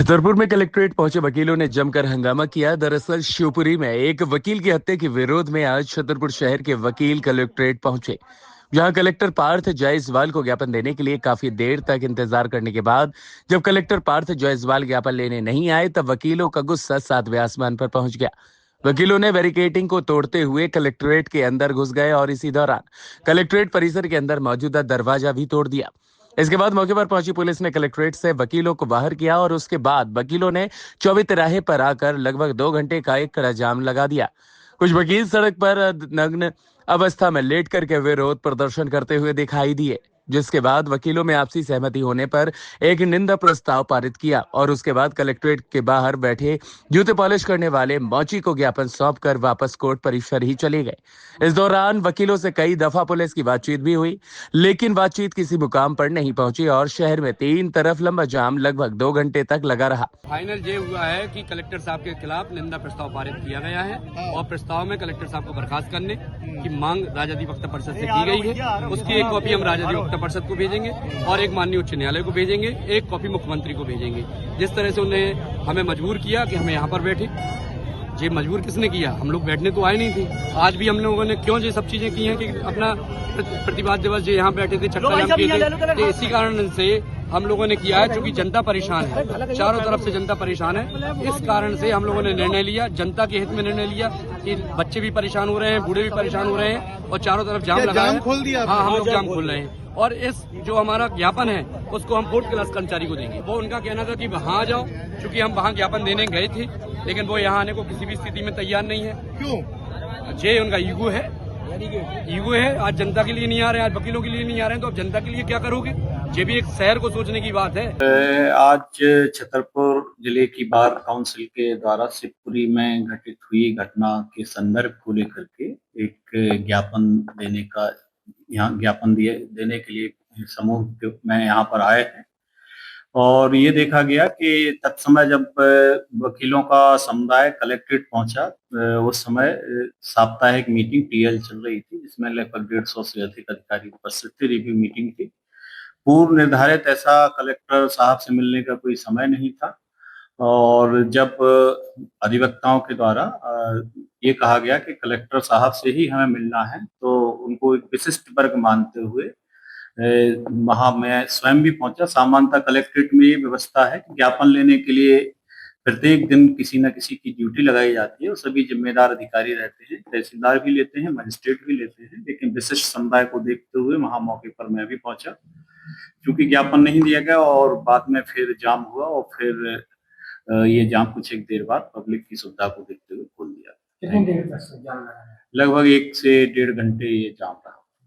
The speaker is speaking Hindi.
छतरपुर में कलेक्ट्रेट पहुंचे वकीलों ने जमकर हंगामा किया। दरअसल शिवपुरी में एक वकील की हत्या के विरोध में आज छतरपुर शहर के वकील कलेक्ट्रेट पहुंचे, जहां कलेक्टर पार्थ जायसवाल को ज्ञापन देने के लिए काफी देर तक इंतजार करने के बाद जब कलेक्टर पार्थ जायसवाल ज्ञापन लेने नहीं आए, तब वकीलों का गुस्सा सातवें आसमान पर पहुंच गया। वकीलों ने बैरिकेडिंग को तोड़ते हुए कलेक्ट्रेट के अंदर घुस गए और इसी दौरान कलेक्ट्रेट परिसर के अंदर मौजूदा दरवाजा भी तोड़ दिया। इसके बाद मौके पर पहुंची पुलिस ने कलेक्ट्रेट से वकीलों को बाहर किया और उसके बाद वकीलों ने चौबे तिराहे पर आकर लगभग 2 घंटे का एक कड़ा जाम लगा दिया। कुछ वकील सड़क पर नग्न अवस्था में लेट करके विरोध प्रदर्शन करते हुए दिखाई दिए, जिसके बाद वकीलों में आपसी सहमति होने पर एक निंदा प्रस्ताव पारित किया और उसके बाद कलेक्ट्रेट के बाहर बैठे जूते पॉलिश करने वाले मौची को ज्ञापन सौंपकर वापस कोर्ट परिसर ही चले गए। इस दौरान वकीलों से कई दफा पुलिस की बातचीत भी हुई, लेकिन बातचीत किसी मुकाम पर नहीं पहुंची और शहर में तीन तरफ लंबा जाम लगभग 2 घंटे तक लगा रहा। फाइनल ये हुआ है कि कलेक्टर साहब के खिलाफ निंदा प्रस्ताव पारित किया गया है और प्रस्ताव में कलेक्टर साहब को बर्खास्त करने की मांग राजाधिवक्ता परिषद से की गई है। उसकी एक कॉपी हम राजाधिवक्ता परिषद को भेजेंगे और एक माननीय उच्च न्यायालय को भेजेंगे, एक कॉपी मुख्यमंत्री को भेजेंगे। जिस तरह से उन्हें हमें मजबूर किया कि हम यहाँ पर बैठे, ये मजबूर किसने किया? हम लोग बैठने तो आए नहीं थे। आज भी हम लोगों ने क्यों ये सब चीजें की हैं कि अपना प्रतिवाद दिवस जो यहाँ बैठे थे, चक्का जाम किए थे, तो इसी कारण से हम लोगों ने किया है। क्योंकि जनता परेशान है, चारों तरफ से जनता परेशान है। इस कारण से हम लोगों ने निर्णय लिया, जनता के हित में निर्णय लिया कि बच्चे भी परेशान हो रहे हैं, बूढ़े भी परेशान हो रहे हैं और चारों तरफ जाम लगा है। खोल दिया। हाँ, हम लोग जाम खोल रहे हैं और इस जो हमारा ज्ञापन है उसको हम फोर्थ क्लास कर्मचारी को देंगे। वो उनका कहना था कि वहाँ आ जाओ, क्योंकि हम वहाँ ज्ञापन देने गए थे, लेकिन वो यहाँ आने को किसी भी स्थिति में तैयार नहीं है। क्यों? ये उनका ईगो है। आज जनता के लिए नहीं आ रहे हैं, आज वकीलों के लिए नहीं आ रहे हैं, तो अब जनता के लिए क्या करोगे? ये भी एक शहर को सोचने की बात है। आज छतरपुर जिले की बार काउंसिल के द्वारा शिवपुरी में घटित हुई घटना के संदर्भ को लेकर के एक ज्ञापन देने का देने के लिए समूह में यहाँ पर आए हैं और ये देखा गया कि तत्समय जब वकीलों का समुदाय कलेक्ट्रेट पहुंचा, उस समय साप्ताहिक मीटिंग टीएल चल रही थी, जिसमें लगभग 150 से अधिक अधिकारी उपस्थित थे। रिव्यू मीटिंग थी। पूर्व निर्धारित ऐसा कलेक्टर साहब से मिलने का कोई समय नहीं था और जब अधिवक्ताओं के द्वारा ये कहा गया कि कलेक्टर साहब से ही हमें मिलना है, तो उनको एक विशिष्ट वर्ग मानते हुए वहां मैं स्वयं भी पहुंचा। सामान्यतः कलेक्ट्रेट में ये व्यवस्था है कि ज्ञापन लेने के लिए प्रत्येक दिन किसी न किसी की ड्यूटी लगाई जाती है और सभी जिम्मेदार अधिकारी रहते हैं, तहसीलदार भी लेते हैं, मजिस्ट्रेट भी लेते हैं, लेकिन विशिष्ट समुदाय को देखते हुए वहां मौके पर मैं भी पहुंचा। क्योंकि ज्ञापन नहीं दिया गया और बाद में फिर जाम हुआ और फिर ये जाम कुछ एक देर बाद पब्लिक की सुविधा को देखते हुए खोल दिया। कितनी देर तक जाम लगा? लगभग 1 से 1.5 घंटे ये जाम रहा।